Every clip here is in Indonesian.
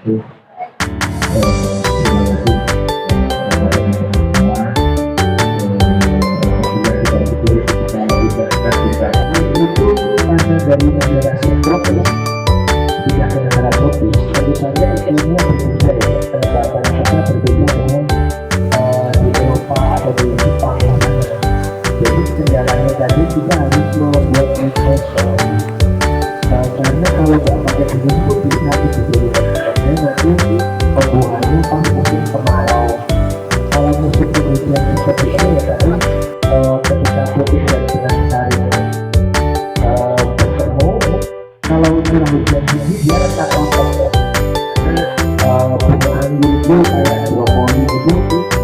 itu terima kasih itu karena dari negara subtropis tidak ke negara tropis, tentu saja iklimnya berbeda ya, penempatan kita berbeda dengan di Eropa atau di Jepang. Jadi kendalanya tadi kita harus membuat microscope karena kalau nggak pakai begini pun bisa diberikan karena nanti pembuahannya pas musim kemarau. Kalau musim penghujan seperti ini ya tadi ketika protein dan benang sarinya bertemu, kalau curah hujan tinggi dia retak rontok ya. Bunga anggur itu kayak brokoli itu,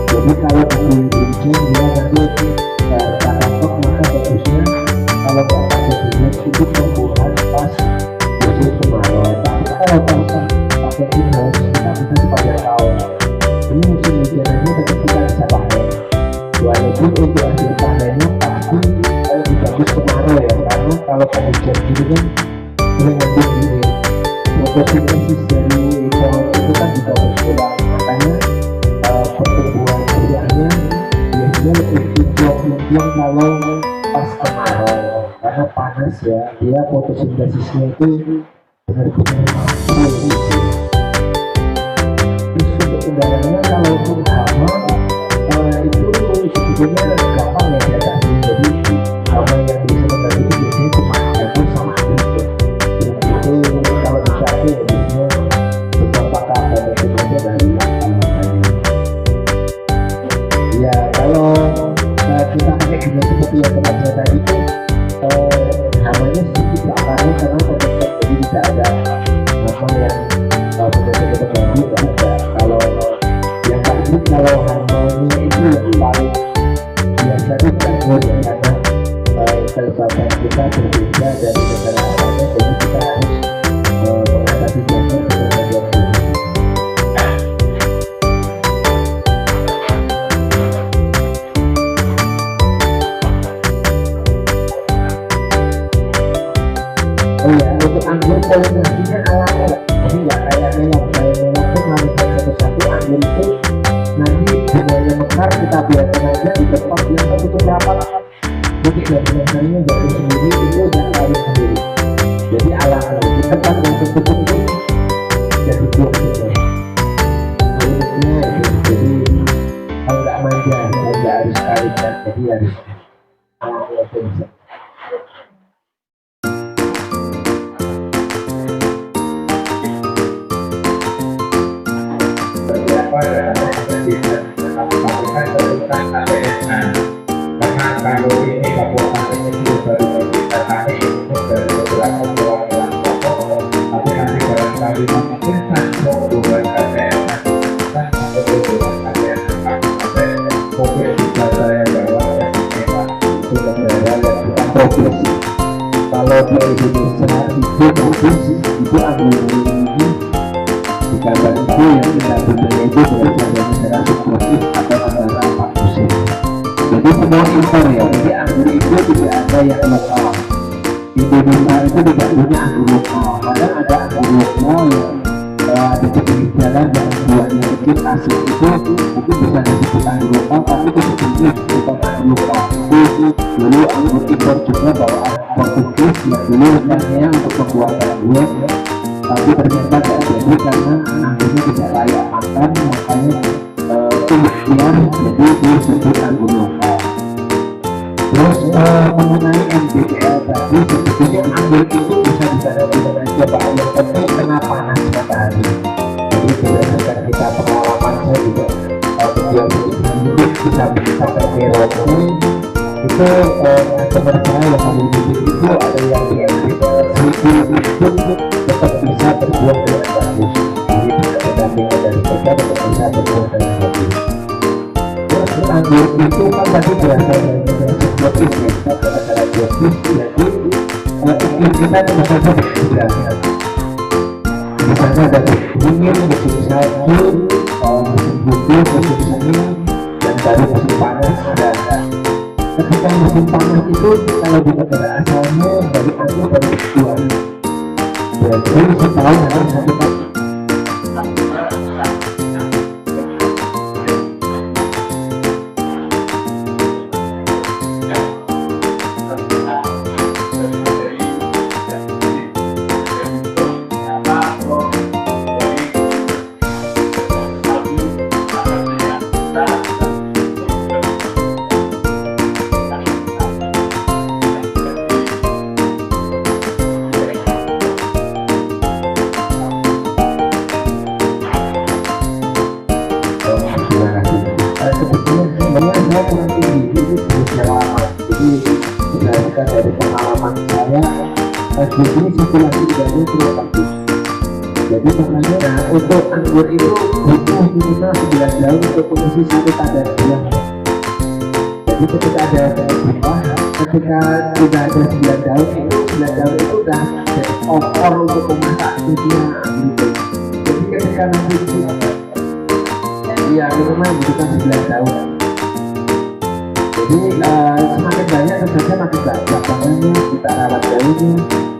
jadi kalau diguyur hujan dia nanti retak rontok, maka bagusnya kalau nggak pakai begini itu pembuahan pas musim kemarau. Tapi kalau pakai greenhouse kita bisa sepanjang tahun. Ini musim hujan aja tetap kita bisa pakai. Walaupun untuk hasil panennya pasti lebih bagus kemarau ya, karena kalau penghujan gitu kan sering ngambil gini fotosintesis dari pohon itu kan juga berkurang, makanya pertumbuhan buahnya biasanya lebih kinclong kalau pas kemarau karena panas ya, dia fotosintesisnya itu benar-benar full gitu. Terus untuk udaranya kalau pun hama itu sebetulnya gampang ya diatasi. Jadi hama yang bisa membantu itu biasanya cuma jamur sama angin itu kalau dicapai ya biasanya beberapa kabar itu saja dari ya. Kalau kita pakai gini seperti yang tempatnya tadi itu hamanya sedikit akarnya karena terdekat, jadi tidak ada hama yang benar-benar terganggu, tidak ada. Kalau yang pasti kalau hamanya itu yang paling biasa itu jamur ya, karena kelembaban kita berbeda dari negara lainnya, jadi kita harus mengatasi jamur dengan hati-hati. Oh ya, untuk anggur polinasinya alami, jadi nggak kayak melon. Kayak melon itu melihat satu-satu, anggur itu nanti bunganya mekar, kita biarkan aja di tempat yang tertutup rapat. Jadi gabungan sarinya jatuh sendiri, itu udah lari sendiri. Jadi alami di tempat yang tertutup itu jadi buah gitu. Uniknya itu, jadi kalau nggak manja, nggak harus kalikan, jadi harus alami aja bisa. Kalau ini kabupaten ini baru kita tani untuk dari beberapa bulan pokok, tapi nanti barangkali memungkinkan hubungan KTN dan hubungan KTN mungkin bisa saya bawa ke sini Pak, itu negara yang bukan provinsi. Kalau di Indonesia itu provinsi, itu anggur ini di gambar itu yang kita berikan itu berasal dari negara subtropis atau negara Pak musim. Jadi semua impor ya, jadi anggur itu tidak ada yang lokal. Indonesia itu tidak punya anggur lokal, padahal ada anggur lokal yang di pinggir jalan yang buahnya kecil asli itu mungkin bisa disebut anggur lokal, tapi itu sebenarnya bukan anggur lokal. Itu dulu anggur impor juga bawaan Portugis yang dulu rencananya untuk pembuatan buah, tapi ternyata tidak jadi karena anggurnya tidak layak makan, makanya kemudian jadi disebut anggur lokal. Terus mengenai MBDL tadi, sebetulnya anggur itu bisa disadari dengan coba yang penting kena panas matahari. Jadi berdasarkan kita pengalaman saya juga beliau hidup bisa sampai merokok itu teman saya yang mau hidup itu ada yang di MBDL itu tetap bisa berbuah dengan bagus. Jadi bisa pendampingan dari mereka tetap bisa berbuah dengan bagus. Anggur itu kan tadi berasal dari negara subtropis ya, kita negara tropis, jadi iklim kita tentu saja berbeda. Misalnya ada dingin, musim salju, musim hujan, musim semi, dan baru musim panas ada. Ketika musim panas itu kalau di negara asalnya dari anggur baru berbuah, jadi setahun harus satu kali. di sini sirkulasi udaranya cukup bagus. Jadi makanya untuk anggur itu butuh minimal 9 daun untuk mengisi satu kadar buah. Jadi ketika ada buah, ketika sudah ada 9 daun itu 9 daun itu udah jadi opor untuk memasak dunia gitu. Jadi ketika nanti ya minimal membutuhkan 9 daun. Jadi semakin banyak tentunya makin banyak makanya kita rawat daunnya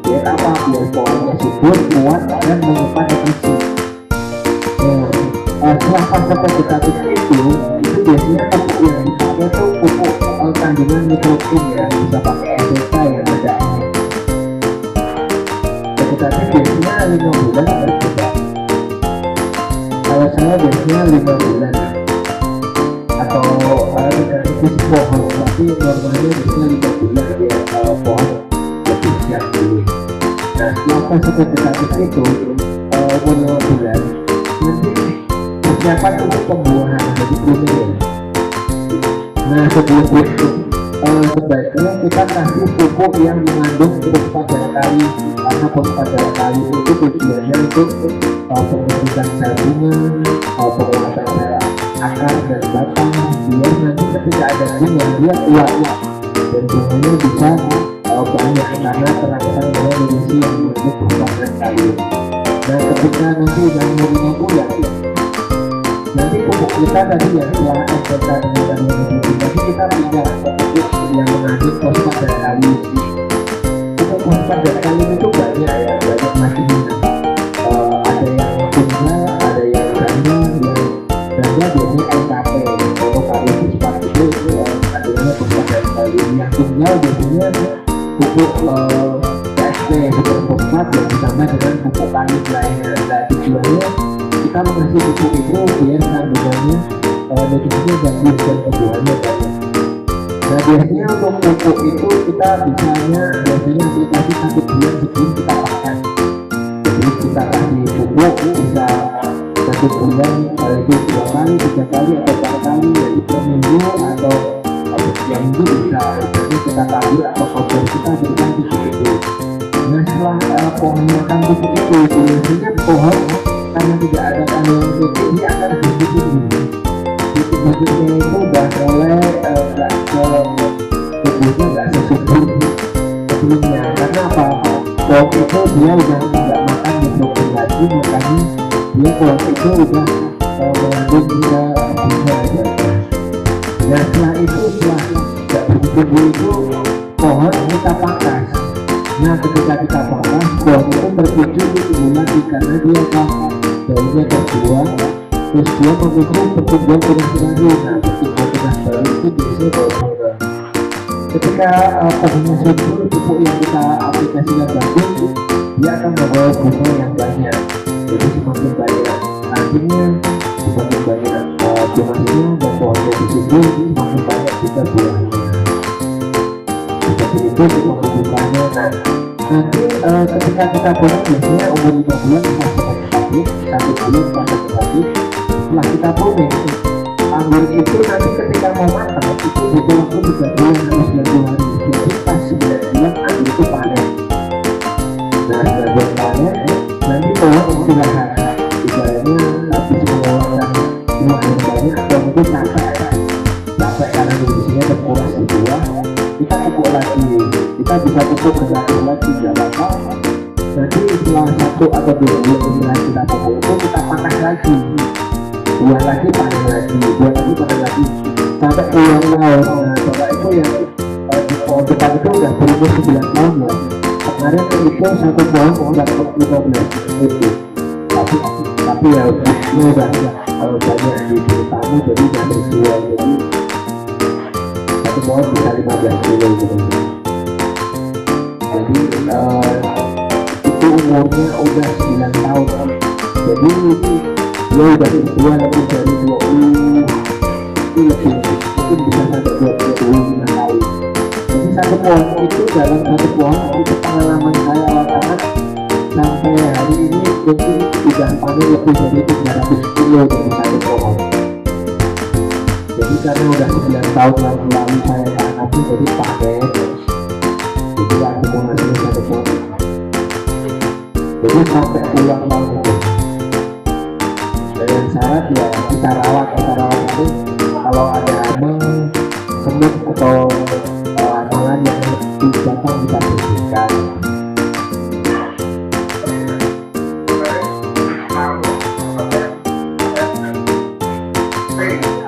biar apa, biar pohonnya subur, kuat dan menyimpan nutrisi. Setelah fase vegetatif itu biasanya pupuk yang dipakai itu pupuk kandungan nitrogen ya, bisa pakai NPK yang ada. Vegetatif biasanya 5 bulan berbeda. Kalau saya biasanya 5 bulan atau vegetatif pohon, tapi normalnya biasanya 5 bulan ya pohon lebih siap dulu. Nah setelah fase vegetatif itu umur 5 bulan nanti persiapan untuk pembuahan jadi pruning. Nah sebelum itu sebaiknya kita kasih pupuk yang mengandung fosfat kali, karena fosfat kali itu tujuannya untuk pembentukan sel bunga, penguatan sel akar dan batang, biar nanti ketika ada bunga dia kuat dan bunganya bisa banyak karena terangsang dengan nutrisi yang mengandung fosfat kali. Nah ketika nanti udah umur 5 bulan nanti pupuk kita tadi yang telah NPK dengan nutrisi tadi kita pindah ke pupuk yang mengandung fosfat dan kalium. Pupuk fosfat dan kalium itu banyak ya, banyak macamnya. Ada yang tunggal, ada yang ganda, yang ganda biasanya LKP, monokalium fosfat itu kandungannya fosfat dan kalium. Yang tunggal biasanya pupuk PSP super fosfat yang ditambah dengan pupuk kalium lainnya. Nah tujuannya kita mengasih pupuk itu biar kandungannya nutrisinya bagus dan pembuahannya banyak. Nah biasanya untuk pupuk itu kita biasanya aplikasi 1 bulan sebelum kita pakai. Jadi kita kasih pupuk bisa 1 bulan itu 2 kali, 3 kali atau 4 kali, jadi per minggu atau setiap minggu bisa. Jadi kita tabur atau cover kita berikan pupuk itu. Nah setelah pohonnya makan pupuk itu biasanya pohon karena tidak ada kandungan nutrisi dia akan berhenti tinggi. Titik-titiknya itu udah mulai nggak tubuhnya nggak sesubur sebelumnya. Karena apa? Pohon itu dia udah nggak makan nitrogen lagi, makanya dia pohon itu udah mengandung bunga aja. Nah setelah itu setelah nggak tumbuh itu pohon kita pangkas. Nah ketika kita pangkas pohon itu terpicu lagi karena dia daunnya terbuang, terus dia memicu pertumbuhan tunas baru. Nah pertumbuhan tunas baru itu biasanya bunga. Ketika pohonnya subur, pupuk yang kita aplikasikan bagus, dia akan membawa bunga yang banyak. Jadi semakin banyak rantingnya, semakin banyak tunasnya dan pohonnya subur, semakin banyak juga buahnya. Seperti itu untuk pembukaannya. Nah nanti ketika kita buat biasanya umur 5 bulan kita 1 bulan fase vegetatif. Setelah kita pruning anggur itu nanti ketika mau matang itu butuh waktu 3 bulan atau 9 hari. Jadi pas 9 bulan anggur itu panen. Nah 9 bulan panen nanti pohon istirahat, ibaratnya habis mengeluarkan buah yang banyak atau mungkin capek karena nutrisinya terkuras di buah, kita pupuk lagi, kita bisa pupuk gratis lagi nggak apa-apa. Nanti setelah 1 atau 2 bulan setelah kita pupuk itu kita panas lagi, buah lagi panen lagi, buah lagi panen lagi sampai ulang tahun. Nah bapak itu yang di pohon depan itu udah berumur 9 tahun ya. Kemarin itu 1 pohon udah 15 itu. Tapi ya udah kalau banyak di tamu jadi nggak terjual, jadi 1 pohon bisa 15 kilo gitu. Jadi itu umurnya udah 9 tahun. Jadi dia udah terjual lebih dari 20 lebih, mungkin bisa sampai 25 tahun. Jadi 1 pohon itu dalam 1 pohon itu pengalaman saya lakukan sampai hari ini mungkin sudah panen lebih dari 300 kilo dari 1 pohon. Jadi karena udah 9 tahun yang lalu saya tanam jadi panen, jadi aku menghasilkan 1 pohon. jadi sampai ulang tahun itu dengan syarat ya kita rawat itu kalau ada semut atau amalan yang datang kita bersihkan. Hey.